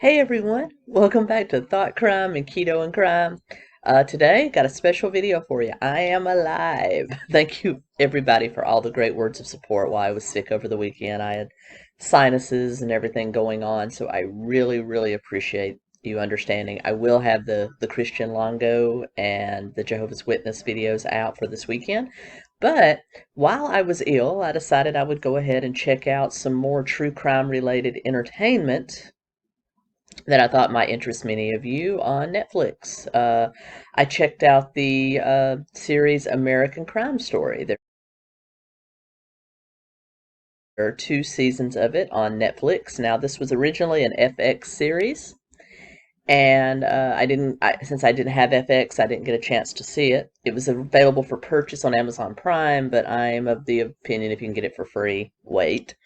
Hey everyone, welcome back to Thought Crime and Keto and Crime. Today, got a special video for you. I am alive. Thank you everybody for all the great words of support while I was sick over the weekend. I had sinuses and everything going on, so I really appreciate you understanding. I will have the Christian Longo and the Jehovah's Witness videos out for this weekend. But while I was ill, I decided I would go ahead and check out some more true crime related entertainment that I thought might interest many of you on Netflix. I checked out the series American Crime Story. There are two seasons of it on Netflix. Now, this was originally an FX series, and since I didn't have FX, I didn't get a chance to see it. It was available for purchase on Amazon Prime, but I'm of the opinion if you can get it for free, wait.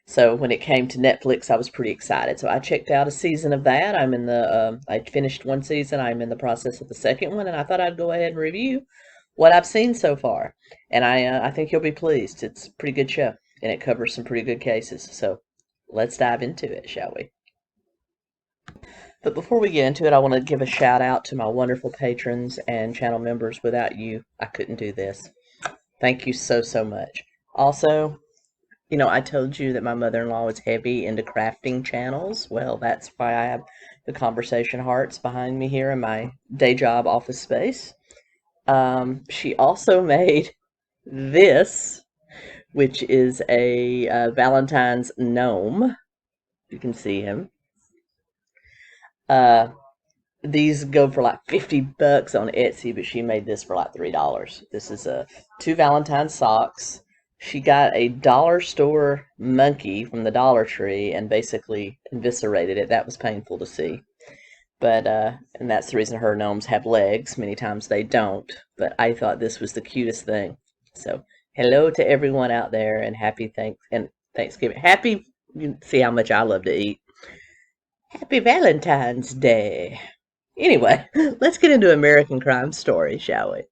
So when it came to Netflix, I was pretty excited. So I checked out a season of that. I finished one season. I'm in the process of the second one, and I thought I'd go ahead and review what I've seen so far. And I think you'll be pleased. It's a pretty good show, and it covers some pretty good cases. So let's dive into it, shall we? But before we get into it, I want to give a shout out to my wonderful patrons and channel members. Without you, I couldn't do this. Thank you so much. Also, I told you that my mother-in-law was heavy into crafting channels. Well, that's why I have the conversation hearts behind me here in my day job office space. She also made this, which is a Valentine's gnome. You can see him. Uh, these go for like $50 on Etsy, but she made this for like $3. This is two Valentine socks. She got a dollar store monkey from the Dollar Tree and basically eviscerated it. That was painful to see. But and that's the reason her gnomes have legs. Many times they don't. But I thought this was the cutest thing. So hello to everyone out there, and happy Thanksgiving. Happy, you see how much I love to eat. Happy Valentine's Day. Anyway, let's get into American Crime Story, shall we?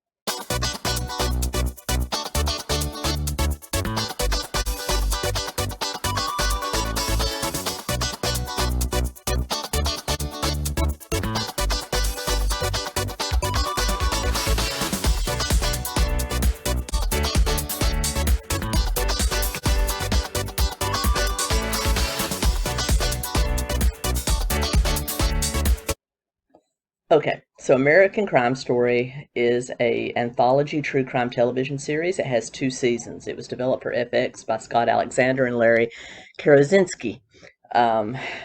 Okay, so American Crime Story is a anthology true crime television series. It has two seasons. It was developed for FX by Scott Alexander and Larry Karazinski.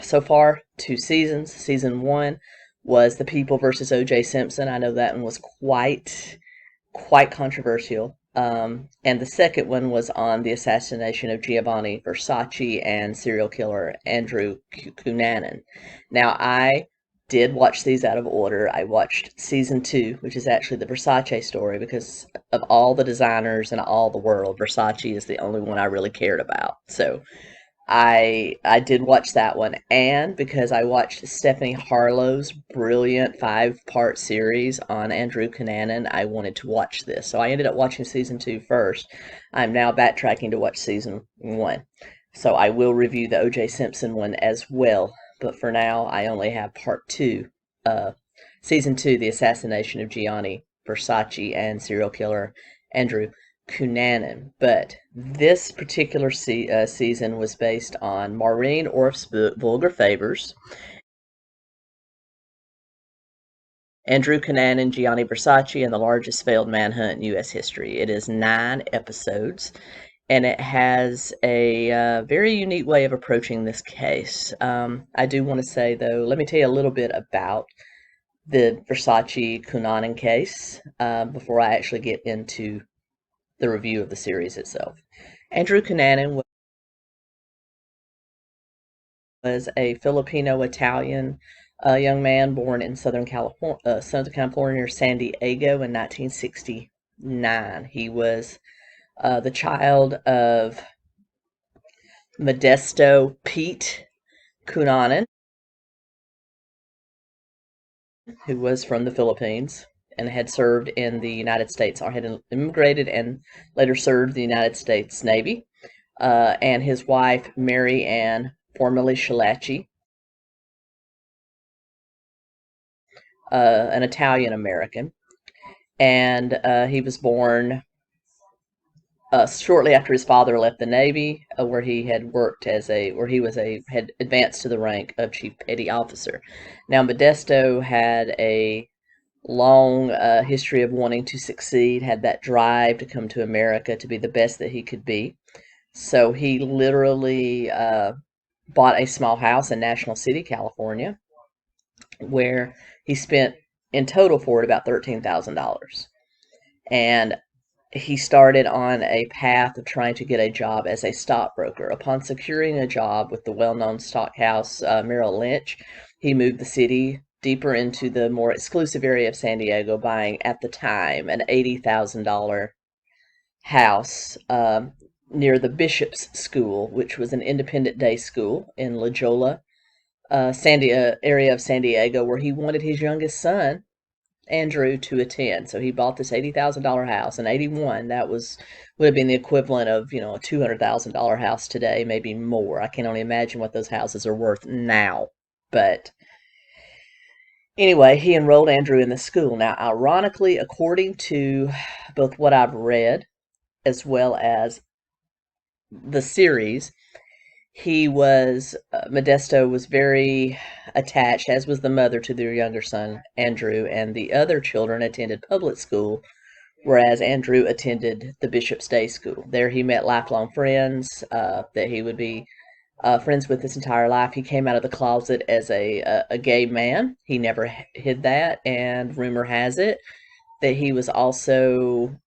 So far, two seasons. Season one was The People versus O.J. Simpson. I know that one was quite controversial. And the second one was on the assassination of Gianni Versace and serial killer Andrew Cunanan. Now, I did watch these out of order. I watched season two, which is actually the Versace story, because of all the designers in all the world, Versace is the only one I really cared about. So I did watch that one, and because I watched Stephanie Harlow's brilliant 5-part series on Andrew Cunanan, I wanted to watch this. So I ended up watching season two first. I'm now backtracking to watch season one. So I will review the O.J. Simpson one as well. But for now, I only have part two, season two, The Assassination of Gianni Versace and serial killer Andrew Cunanan. But this particular season was based on Maureen Orth's book, Vulgar Favors, Andrew Cunanan, Gianni Versace, and the largest failed manhunt in U.S. history. It is 9 episodes, and it has a very unique way of approaching this case. I do want to say, though, let me tell you a little bit about the Versace Cunanan case before I actually get into the review of the series itself. Andrew Cunanan was a Filipino-Italian young man born in Southern California near San Diego in 1969. He was the child of Modesto Pete Cunanan, who was from the Philippines and had served in the United States, or had immigrated and later served the United States Navy, and his wife, Mary Ann, formerly Shalachi. an Italian American, and he was born shortly after his father left the Navy, where he had worked where he was had advanced to the rank of chief petty officer. Now, Modesto had a long history of wanting to succeed, had that drive to come to America to be the best that he could be. So he literally bought a small house in National City, California, where he spent in total for it about $13,000. And he started on a path of trying to get a job as a stockbroker. Upon securing a job with the well-known stockhouse Merrill Lynch, he moved the city deeper into the more exclusive area of San Diego, buying at the time an $80,000 house near the Bishop's School, which was an independent day school in La Jolla, area of San Diego, where he wanted his youngest son, Andrew, to attend. So he bought this $80,000 house in '81. That would have been the equivalent of, a $200,000 house today, maybe more. I can only imagine what those houses are worth now. But anyway, he enrolled Andrew in the school. Now, ironically, according to both what I've read as well as the series, Modesto was very attached, as was the mother, to their younger son, Andrew, and the other children attended public school, whereas Andrew attended the Bishop's Day School. There he met lifelong friends that he would be friends with his entire life. He came out of the closet as a gay man. He never hid that, and rumor has it that he was also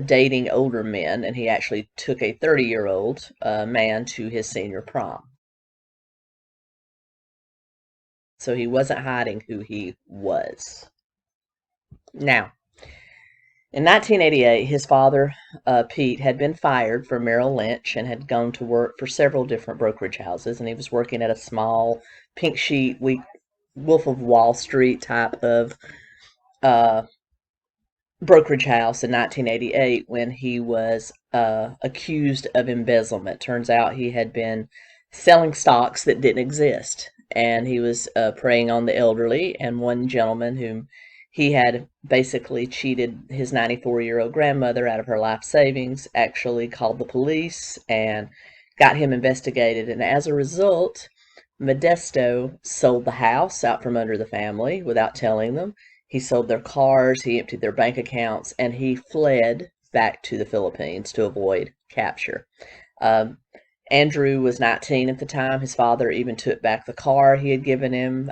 dating older men, and he actually took a 30-year-old man to his senior prom. So he wasn't hiding who he was. Now, in 1988, his father, Pete, had been fired from Merrill Lynch and had gone to work for several different brokerage houses, and he was working at a small pink sheet, Wolf of Wall Street type of uh, brokerage house in 1988 when he was accused of embezzlement. Turns out he had been selling stocks that didn't exist, and he was preying on the elderly. And one gentleman whom he had basically cheated his 94-year-old grandmother out of her life savings actually called the police and got him investigated. And as a result, Modesto sold the house out from under the family without telling them. He sold their cars, he emptied their bank accounts, and he fled back to the Philippines to avoid capture. Um, Andrew was 19 at the time. His father even took back the car he had given him.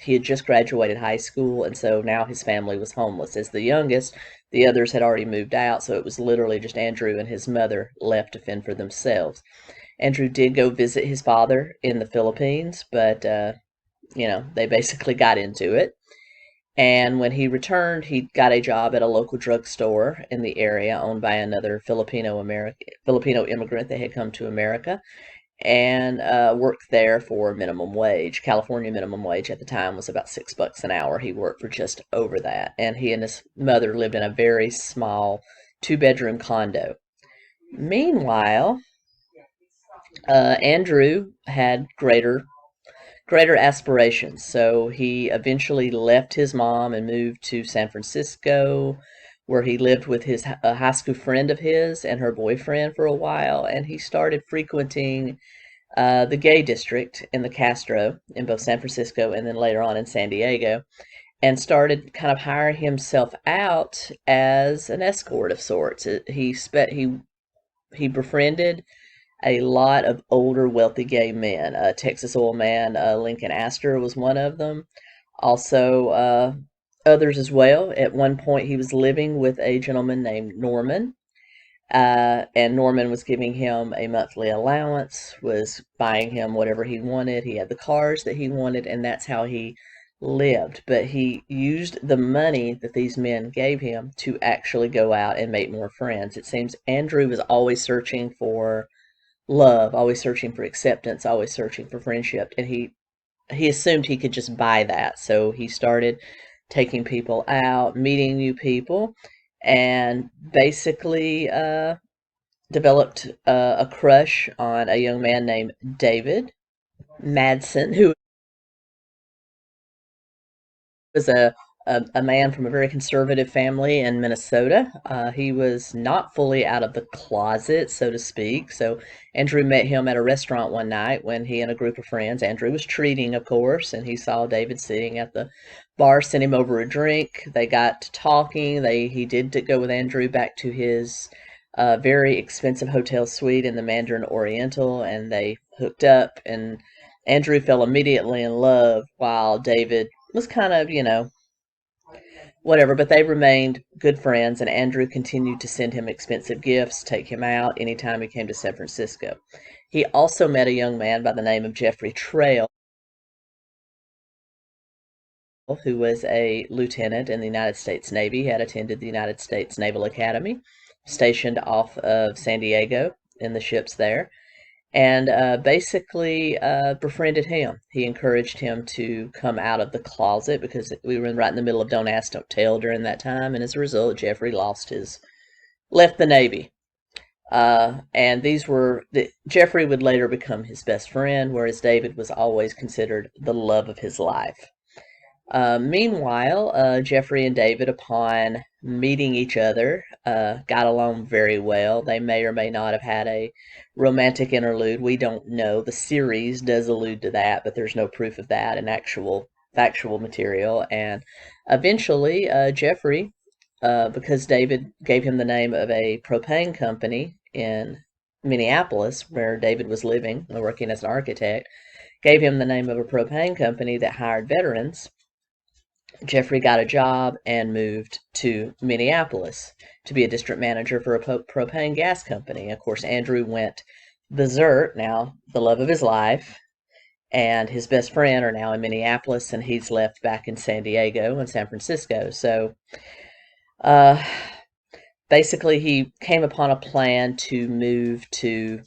He had just graduated high school, and so now his family was homeless. As the youngest, the others had already moved out, so it was literally just Andrew and his mother left to fend for themselves. Andrew did go visit his father in the Philippines, but, they basically got into it. And when he returned, he got a job at a local drugstore in the area owned by another Filipino immigrant that had come to America, and worked there for minimum wage. California minimum wage at the time was about $6 an hour. He worked for just over that. And he and his mother lived in a very small 2-bedroom condo. Meanwhile, Andrew had greater aspirations. So he eventually left his mom and moved to San Francisco, where he lived with a high school friend of his and her boyfriend for a while. And he started frequenting the gay district in the Castro in both San Francisco and then later on in San Diego, and started kind of hiring himself out as an escort of sorts. He befriended a lot of older, wealthy gay men. Texas oil man Lincoln Astor was one of them. Also, others as well. At one point, he was living with a gentleman named Norman, and Norman was giving him a monthly allowance, was buying him whatever he wanted. He had the cars that he wanted, and that's how he lived. But he used the money that these men gave him to actually go out and make more friends. It seems Andrew was always searching for love, always searching for acceptance, always searching for friendship, and he assumed he could just buy that. So he started taking people out, meeting new people, and basically developed a crush on a young man named David Madsen, who was a a man from a very conservative family in Minnesota. He was not fully out of the closet, so to speak. So Andrew met him at a restaurant one night when he and a group of friends, Andrew was treating, of course, and he saw David sitting at the bar, sent him over a drink. They got to talking. He did go with Andrew back to his very expensive hotel suite in the Mandarin Oriental, and they hooked up. And Andrew fell immediately in love, while David was kind of, whatever, but they remained good friends, and Andrew continued to send him expensive gifts, take him out anytime he came to San Francisco. He also met a young man by the name of Jeffrey Trail, who was a lieutenant in the United States Navy. He had attended the United States Naval Academy, stationed off of San Diego in the ships there, and basically befriended him. He encouraged him to come out of the closet because we were right in the middle of Don't Ask, Don't Tell during that time, and as a result, Jeffrey left the Navy. And Jeffrey would later become his best friend, whereas David was always considered the love of his life. Meanwhile, Jeffrey and David, upon meeting each other, got along very well. They may or may not have had a romantic interlude. We don't know. The series does allude to that, but there's no proof of that in actual factual material. And eventually, Jeffrey, because David gave him the name of a propane company in Minneapolis, where David was living, working as an architect, gave him the name of a propane company that hired veterans. Jeffrey got a job and moved to Minneapolis to be a district manager for a propane gas company. Of course, Andrew went berserk, now the love of his life, and his best friend are now in Minneapolis, and he's left back in San Diego and San Francisco. So uh, basically, he came upon a plan to move to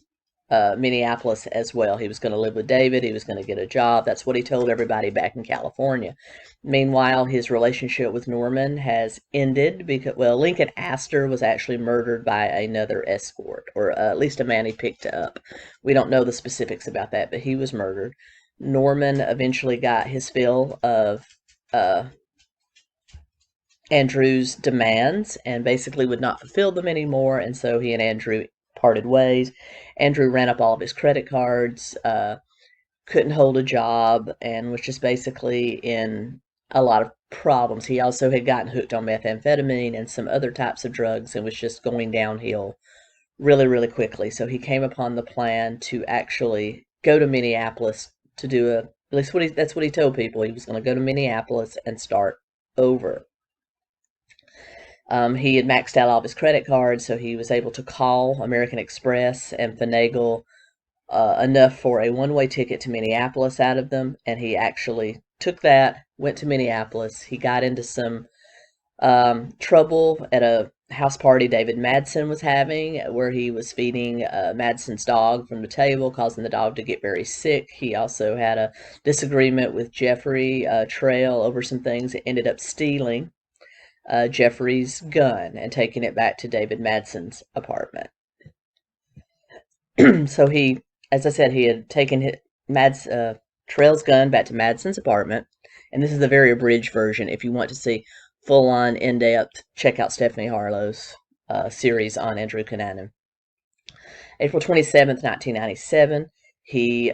Minneapolis as well. He was going to live with David. He was going to get a job. That's what he told everybody back in California. Meanwhile, his relationship with Norman has ended because, well, Lincoln Astor was actually murdered by another escort, or at least a man he picked up. We don't know the specifics about that, but he was murdered. Norman eventually got his fill of uh, Andrew's demands and basically would not fulfill them anymore, and so he and Andrew parted ways. Andrew ran up all of his credit cards, couldn't hold a job, and was just basically in a lot of problems. He also had gotten hooked on methamphetamine and some other types of drugs and was just going downhill really, really quickly. So he came upon the plan to actually go to Minneapolis to do at least that's what he told people. He was going to go to Minneapolis and start over. He had maxed out all of his credit cards, so he was able to call American Express and finagle enough for a one-way ticket to Minneapolis out of them, and he actually took that, went to Minneapolis. He got into some trouble at a house party David Madsen was having, where he was feeding Madsen's dog from the table, causing the dog to get very sick. He also had a disagreement with Jeffrey Trail over some things that ended up stealing Jeffrey's gun and taking it back to David Madsen's apartment. So he, as I said, he had taken Trail's gun back to Madsen's apartment, and this is the very abridged version. If you want to see full-on, in-depth, check out Stephanie Harlow's series on Andrew Cunanan. April 27th, 1997, he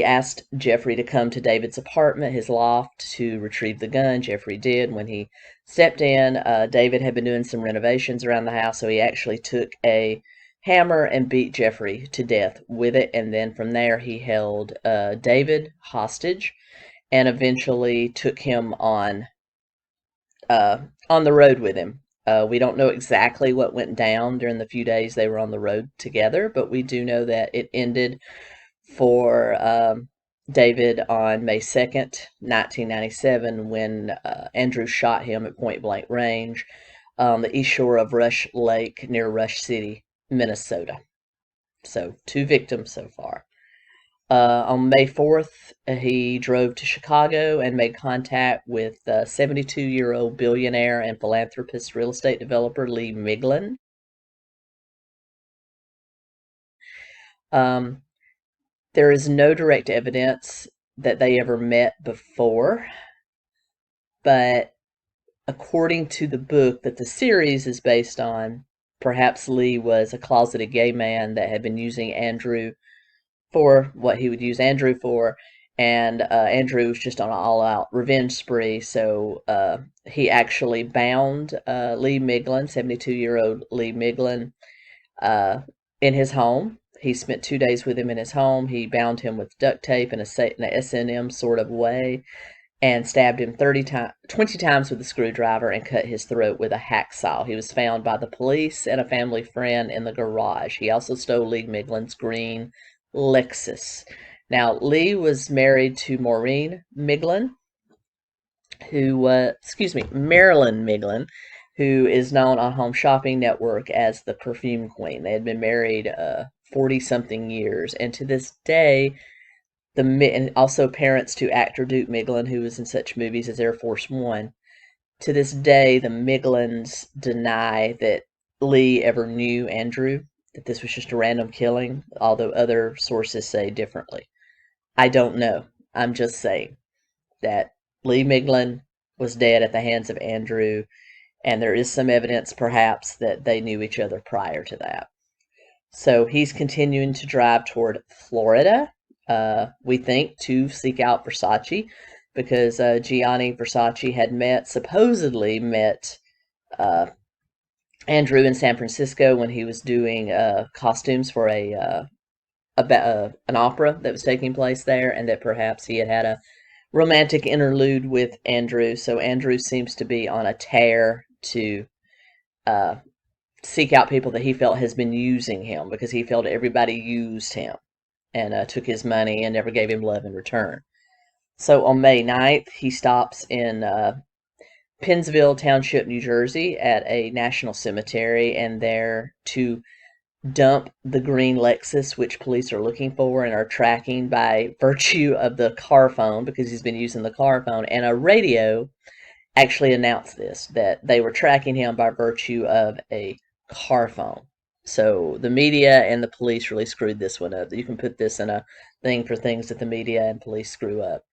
asked Jeffrey to come to David's apartment, his loft, to retrieve the gun. Jeffrey did. When he stepped in, David had been doing some renovations around the house, so he actually took a hammer and beat Jeffrey to death with it. And then from there, he held David hostage and eventually took him on the road with him. We don't know exactly what went down during the few days they were on the road together, but we do know that it ended for David on May 2nd, 1997, when Andrew shot him at point blank range on the east shore of Rush Lake near Rush City, Minnesota. So 2 victims so far. On May 4th, he drove to Chicago and made contact with 72-year-old billionaire and philanthropist real estate developer Lee Miglin. There is no direct evidence that they ever met before. but according to the book that the series is based on, perhaps Lee was a closeted gay man that had been using Andrew for what he would use Andrew for, and Andrew was just on an all-out revenge spree, so he actually bound Lee Miglin, 72-year-old Lee Miglin, in his home. He spent 2 days with him in his home. He bound him with duct tape in an S&M sort of way, and stabbed him 20 times with a screwdriver and cut his throat with a hacksaw. He was found by the police and a family friend in the garage. He also stole Lee Miglin's green Lexus. Now, Lee was married to Maureen Miglin, Marilyn Miglin, who is known on Home Shopping Network as the Perfume Queen. They had been married 40-something years, and to this day, and also parents to actor Duke Miglin, who was in such movies as Air Force One. To this day, the Miglins deny that Lee ever knew Andrew, that this was just a random killing, although other sources say differently. I don't know. I'm just saying that Lee Miglin was dead at the hands of Andrew, and there is some evidence, perhaps, that they knew each other prior to that. So he's continuing to drive toward Florida, we think, to seek out Versace, because Gianni Versace had supposedly met Andrew in San Francisco when he was doing costumes for an opera that was taking place there, and that perhaps he had a romantic interlude with Andrew. So Andrew seems to be on a tear to seek out people that he felt has been using him, because he felt everybody used him and took his money and never gave him love in return. So on May 9th, he stops in Pennsville Township, New Jersey, at a national cemetery, and there to dump the green Lexus, which police are looking for and are tracking by virtue of the car phone, because he's been using the car phone, and a radio actually announced this, that they were tracking him by virtue of a car phone. So the media and the police really screwed this one up. You can put this in a thing for things that the media and police screw up.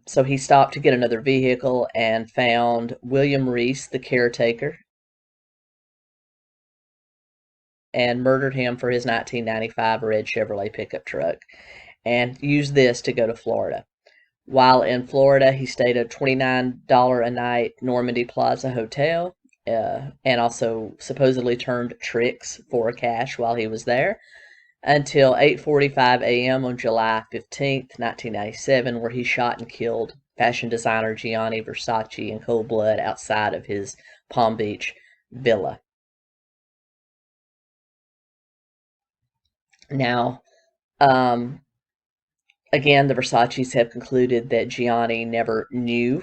So he stopped to get another vehicle and found William Reese, the caretaker, and murdered him for his 1995 red Chevrolet pickup truck, and used this to go to Florida. While in Florida, he stayed at a $29 a night Normandy Plaza hotel, and also supposedly turned tricks for cash while he was there, until 8:45 a.m. on July 15th, 1997, where he shot and killed fashion designer Gianni Versace in cold blood outside of his Palm Beach villa. Now, again, the Versaces have concluded that Gianni never knew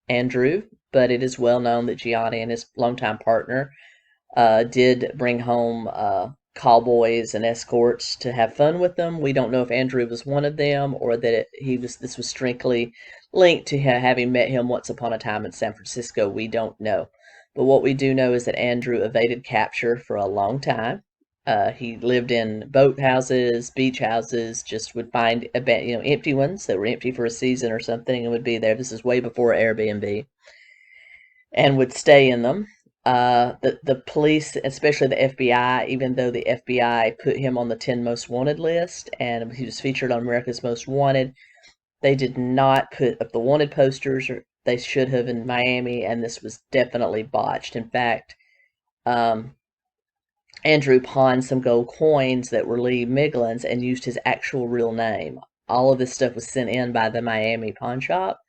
Andrew, but it is well known that Gianni and his longtime partner did bring home cowboys and escorts to have fun with them. We don't know if Andrew was one of them, or that this was strictly linked to having met him once upon a time in San Francisco. We don't know. But what we do know is that Andrew evaded capture for a long time. He lived in boat houses, beach houses, just would find empty ones that were empty for a season or something, and would be there. This is way before Airbnb, and would stay in them. The police, especially the FBI, even though the FBI put him on the 10 most wanted list, and he was featured on America's Most Wanted, they did not put up the wanted posters, or they should have, in Miami, and this was definitely botched. In fact, Andrew pawned some gold coins that were Lee Miglin's and used his actual real name. All of this stuff was sent in by the Miami pawn shop,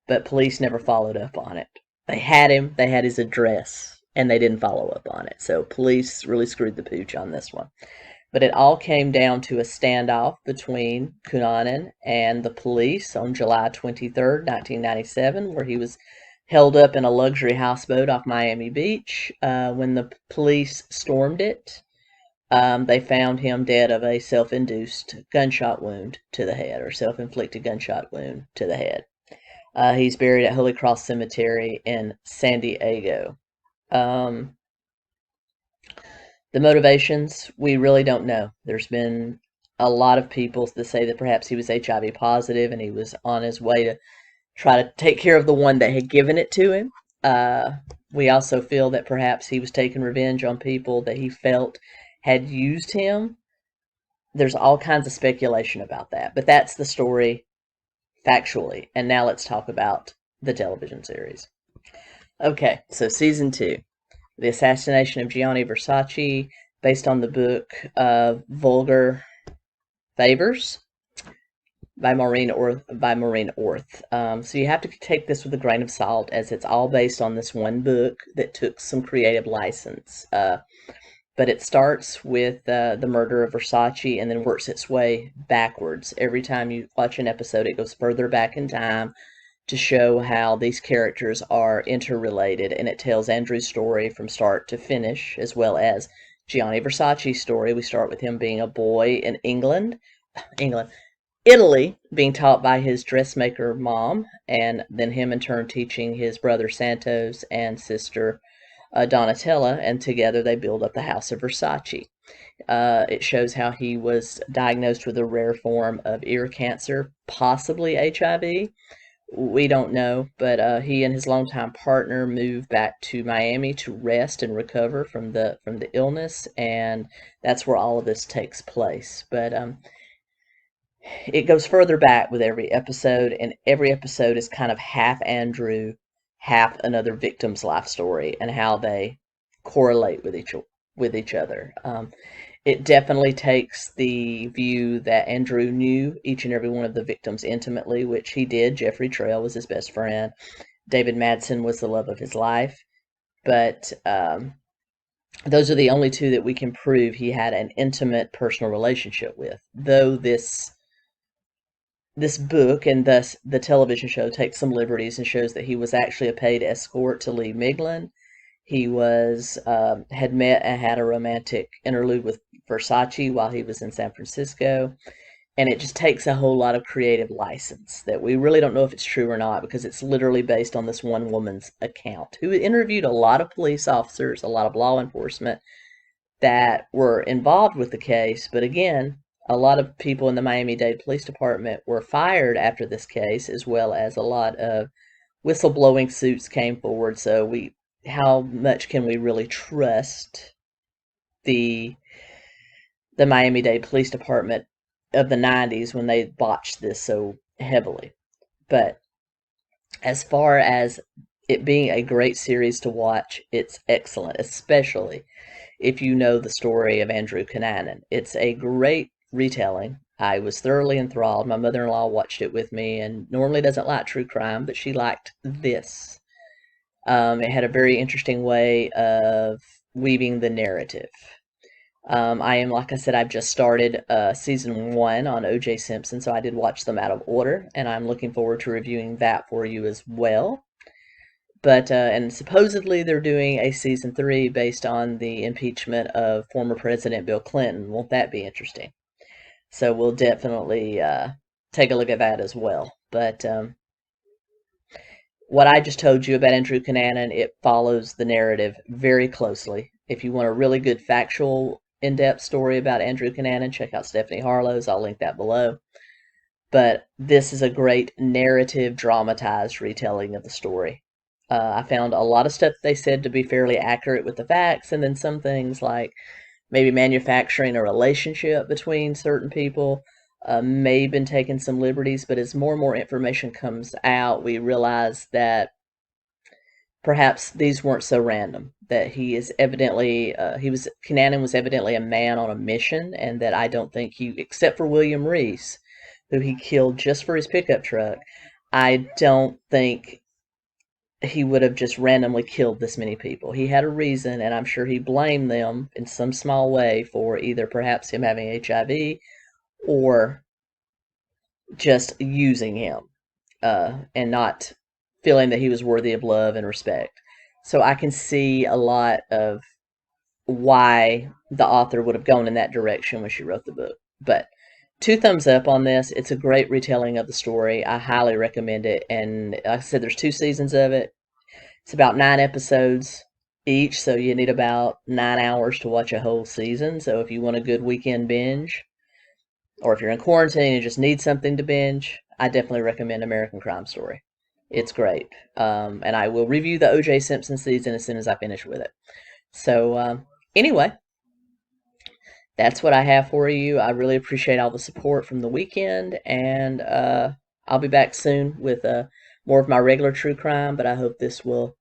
but police never followed up on it. They had him, they had his address, and they didn't follow up on it. So police really screwed the pooch on this one. But it all came down to a standoff between Cunanan and the police on July 23rd, 1997, where he was held up in a luxury houseboat off Miami Beach. When the police stormed it, they found him dead of a self-induced gunshot wound to the head, or self-inflicted gunshot wound to the head. He's buried at Holy Cross Cemetery in San Diego. The motivations, we really don't know. There's been a lot of people that say that perhaps he was HIV positive and he was on his way to try to take care of the one that had given it to him. Uh, we also feel that perhaps he was taking revenge on people that he felt had used him. There's all kinds of speculation about that, but that's the story factually. And now let's talk about the television series. Okay, so season two, The Assassination of Gianni Versace, based on the book Vulgar Favors by Maureen Orth. So you have to take this with a grain of salt, as it's all based on this one book that took some creative license. But it starts with the murder of Versace and then works its way backwards. Every time you watch an episode, it goes further back in time to show how these characters are interrelated, and it tells Andrew's story from start to finish, as well as Gianni Versace's story. We start with him being a boy in England, Italy, being taught by his dressmaker mom, and then him in turn teaching his brother Santos and sister Donatella, and together they build up the House of Versace. It shows how he was diagnosed with a rare form of ear cancer, possibly HIV. We don't know, but he and his longtime partner moved back to Miami to rest and recover from the illness, and that's where all of this takes place. But it goes further back with every episode, and every episode is kind of half Andrew, half another victim's life story, and how they correlate with each other. It definitely takes the view that Andrew knew each and every one of the victims intimately, which he did. Jeffrey Trail was his best friend. David Madsen was the love of his life. But those are the only two that we can prove he had an intimate personal relationship with. Though this book and thus the television show takes some liberties and shows that he was actually a paid escort to Lee Miglin. He was had met and had a romantic interlude with Versace while he was in San Francisco, and it just takes a whole lot of creative license that we really don't know if it's true or not, because it's literally based on this one woman's account who interviewed a lot of police officers, a lot of law enforcement that were involved with the case. But again, a lot of people in the Miami-Dade Police Department were fired after this case, as well as a lot of whistleblowing suits came forward. So how much can we really trust the Miami-Dade Police Department of the 90s when they botched this so heavily? But as far as it being a great series to watch, it's excellent, especially if you know the story of Andrew Cunanan. It's a great retelling. I was thoroughly enthralled. My mother-in-law watched it with me, and normally doesn't like true crime, but she liked this. It had a very interesting way of weaving the narrative. Like I said, I've just started season one on O.J. Simpson, so I did watch them out of order, and I'm looking forward to reviewing that for you as well. But and supposedly they're doing a season three based on the impeachment of former President Bill Clinton. Won't that be interesting? So we'll definitely take a look at that as well. But what I just told you about Andrew Cunanan, it follows the narrative very closely. If you want a really good factual, in-depth story about Andrew Cunanan, check out Stephanie Harlow's. I'll link that below. But this is a great narrative, dramatized retelling of the story. I found a lot of stuff they said to be fairly accurate with the facts, and then some things like maybe manufacturing a relationship between certain people may have been taking some liberties. But as more and more information comes out, we realize that perhaps these weren't so random. That he is evidently Cunanan was evidently a man on a mission, and that I don't think he, except for William Reese, who he killed just for his pickup truck, I don't think he would have just randomly killed this many people. He had a reason, and I'm sure he blamed them in some small way for either perhaps him having HIV or just using him and not feeling that he was worthy of love and respect. So I can see a lot of why the author would have gone in that direction when she wrote the book. But 2 thumbs up on this. It's a great retelling of the story. I highly recommend it. And like I said, there's 2 seasons of it. It's about 9 episodes each, so you need about 9 hours to watch a whole season. So if you want a good weekend binge, or if you're in quarantine and just need something to binge, I definitely recommend American Crime Story. It's great. And I will review the O.J. Simpson season as soon as I finish with it. So, anyway, that's what I have for you. I really appreciate all the support from the weekend, and I'll be back soon with more of my regular true crime, but I hope this will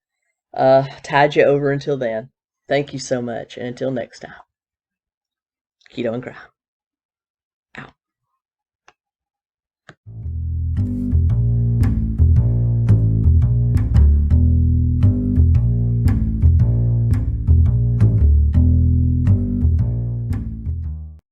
tide you over until then. Thank you so much, and until next time, Keto and Crime.